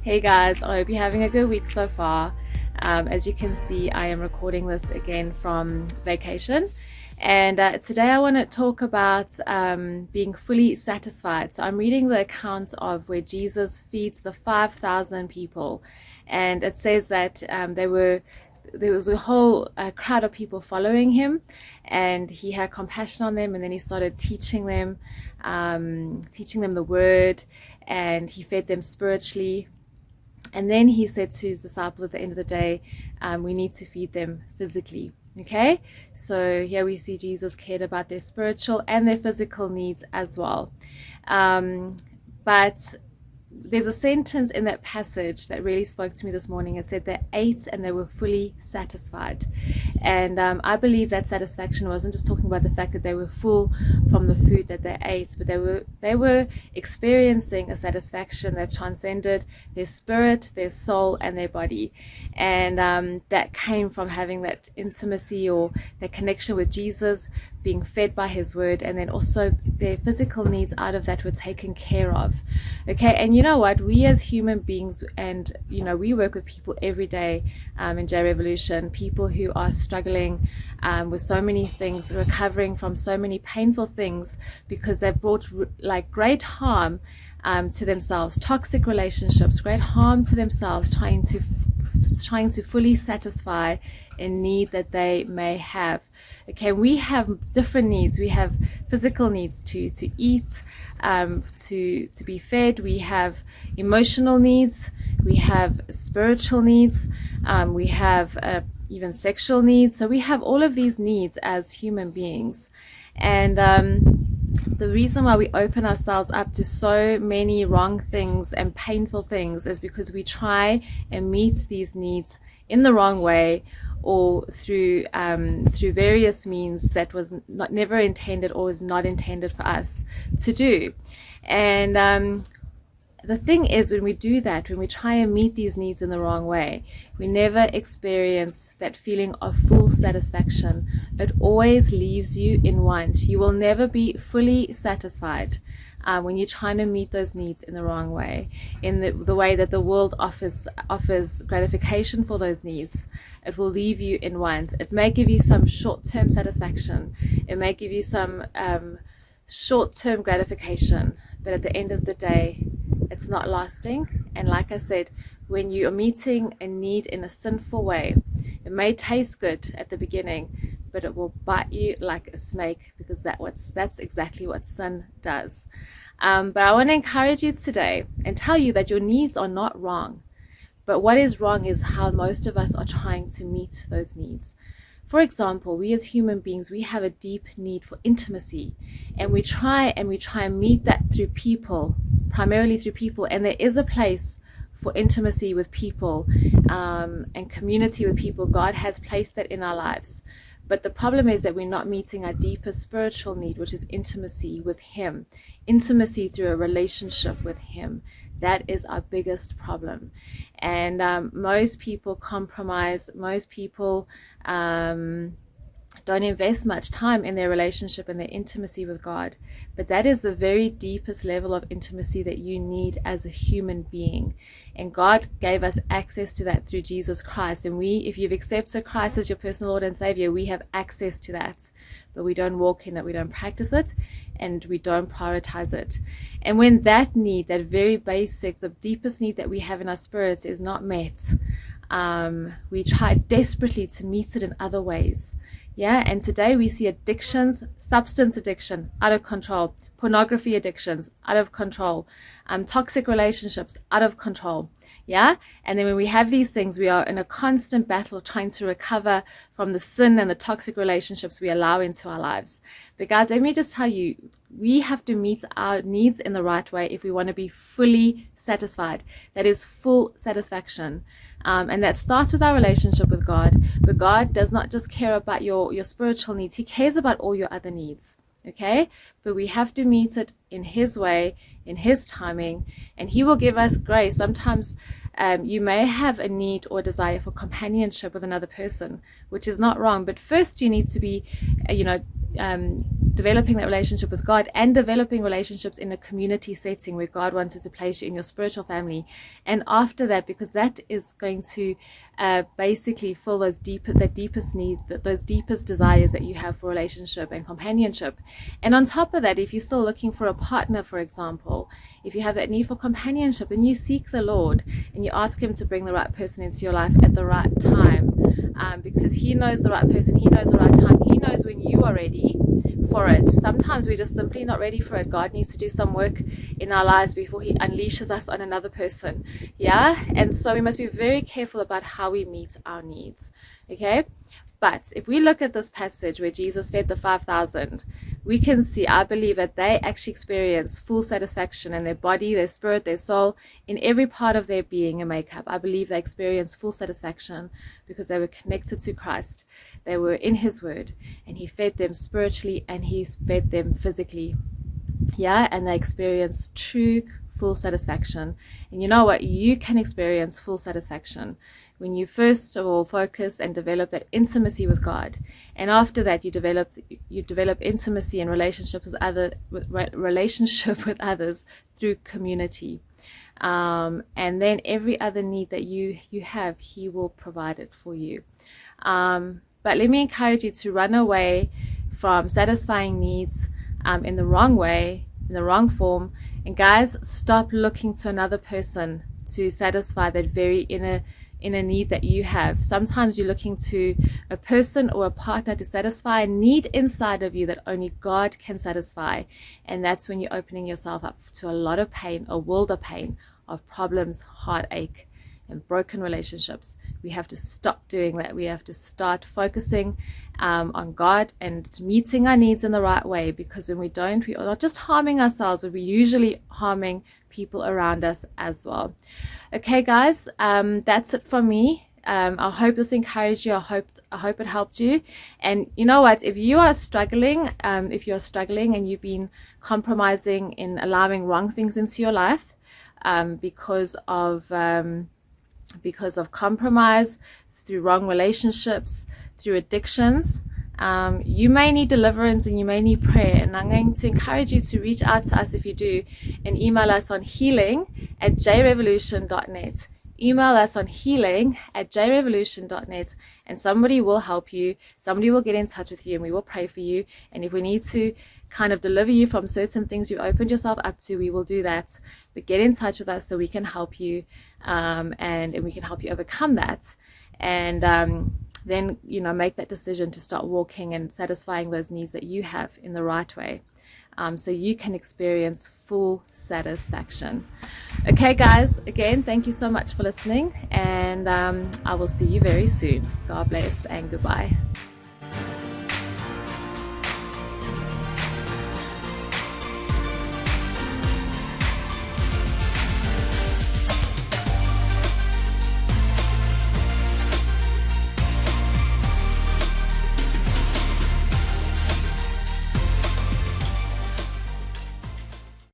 Hey guys, I hope you're having a good week so far. As you can see, I am recording this again from vacation. And today I want to talk about being fully satisfied. So I'm reading the account of where Jesus feeds the 5,000 people. And it says that there was a whole crowd of people following him, and he had compassion on them, and then he started teaching them the word, and he fed them spiritually. And then he said to his disciples at the end of the day, we need to feed them physically. Okay, so here we see Jesus cared about their spiritual and their physical needs as well. But there's a sentence in that passage that really spoke to me this morning. It said they ate and they were fully satisfied. And I believe that satisfaction wasn't just talking about the fact that they were full from the food that they ate, but they were experiencing a satisfaction that transcended their spirit, their soul, and their body. And that came from having that intimacy or that connection with Jesus, being fed by his word, and then also their physical needs out of that were taken care of. Okay, and you know what, we as human beings, and we work with people every day in JREVOLUTION, people who are struggling with so many things, recovering from so many painful things because they've brought great harm to themselves, toxic relationships, great harm to themselves, trying to fully satisfy a need that they may have. Okay, we have different needs. We have physical needs to eat, to be fed. We have emotional needs. We have spiritual needs. We have even sexual needs. So we have all of these needs as human beings. And the reason why we open ourselves up to so many wrong things and painful things is because we try and meet these needs in the wrong way, or through various means that was never intended or was not intended for us to do. And the thing is, when we do that, when we try and meet these needs in the wrong way, we never experience that feeling of full satisfaction. It always leaves you in want. You will never be fully satisfied when you're trying to meet those needs in the wrong way, in the way that the world offers gratification for those needs. It will leave you in want. It may give you some short-term satisfaction. It may give you some short-term gratification, but at the end of the day, it's not lasting. And like I said, when you are meeting a need in a sinful way, it may taste good at the beginning, but it will bite you like a snake, because that's exactly what sin does. But I want to encourage you today and tell you that your needs are not wrong. But what is wrong is how most of us are trying to meet those needs. For example, we as human beings, we have a deep need for intimacy, and we try and meet that through people, primarily through people. And there is a place for intimacy with people and community with people. God has placed that in our lives. But the problem is that we're not meeting our deepest spiritual need, which is intimacy with him, intimacy through a relationship with him. That is our biggest problem. And most people compromise. Most people don't invest much time in their relationship and their intimacy with God. But that is the very deepest level of intimacy that you need as a human being. And God gave us access to that through Jesus Christ. And if you've accepted Christ as your personal Lord and Savior, we have access to that. But we don't walk in it, we don't practice it, and we don't prioritize it. And when that need, that very basic, the deepest need that we have in our spirits is not met, we try desperately to meet it in other ways. Yeah, and today we see addictions, substance addiction, out of control, pornography addictions, out of control, toxic relationships, out of control. Yeah, and then when we have these things, we are in a constant battle trying to recover from the sin and the toxic relationships we allow into our lives. But guys, let me just tell you, we have to meet our needs in the right way if we want to be fully satisfied. That is full satisfaction. And that starts with our relationship with God. But God does not just care about your spiritual needs. He cares about all your other needs. Okay? But we have to meet it in his way, in his timing, and he will give us grace. Sometimes you may have a need or desire for companionship with another person, which is not wrong. But first you need to be, developing that relationship with God and developing relationships in a community setting where God wanted to place you in your spiritual family. And after that, because that is going to basically fill those deepest need, those deepest desires that you have for relationship and companionship. And on top of that, if you're still looking for a partner, for example, if you have that need for companionship, then you seek the Lord and you ask him to bring the right person into your life at the right time, because he knows the right person, he knows the right time, he knows when you are ready for it. Sometimes we're just simply not ready for it. God needs to do some work in our lives before he unleashes us on another person. Yeah, and so we must be very careful about how we meet our needs. Okay, but if we look at this passage where Jesus fed the 5,000, we can see, I believe, that they actually experience full satisfaction in their body, their spirit, their soul, in every part of their being and makeup. I believe they experienced full satisfaction because they were connected to Christ. They were in his word, and he fed them spiritually and he fed them physically. Yeah, and they experienced true full satisfaction. And you know what? You can experience full satisfaction when you first of all focus and develop that intimacy with God, and after that you develop intimacy and relationship with others through community, and then every other need that you have, he will provide it for you. But let me encourage you to run away from satisfying needs in the wrong way, in the wrong form. And guys, stop looking to another person to satisfy that very inner need that you have. Sometimes you're looking to a person or a partner to satisfy a need inside of you that only God can satisfy. And that's when you're opening yourself up to a lot of pain, a world of pain, of problems, heartache, and broken relationships. We have to stop doing that. We have to start focusing on God and meeting our needs in the right way, because when we don't, we are not just harming ourselves, but we're usually harming people around us as well. Okay guys, that's it from me. I hope this encouraged you. I hope it helped you. And you know what, if you're struggling and you've been compromising in allowing wrong things into your life, because of compromise, through wrong relationships, through addictions, you may need deliverance and you may need prayer. And I'm going to encourage you to reach out to us if you do, and email us on healing@jrevolution.net. Email us on healing@jrevolution.net, and somebody will help you. Somebody will get in touch with you and we will pray for you. And if we need to kind of deliver you from certain things you've opened yourself up to, we will do that. But get in touch with us so we can help you, and we can help you overcome that. And then, make that decision to start walking and satisfying those needs that you have in the right way, so you can experience full satisfaction. Okay guys, again, thank you so much for listening, and I will see you very soon. God bless and goodbye.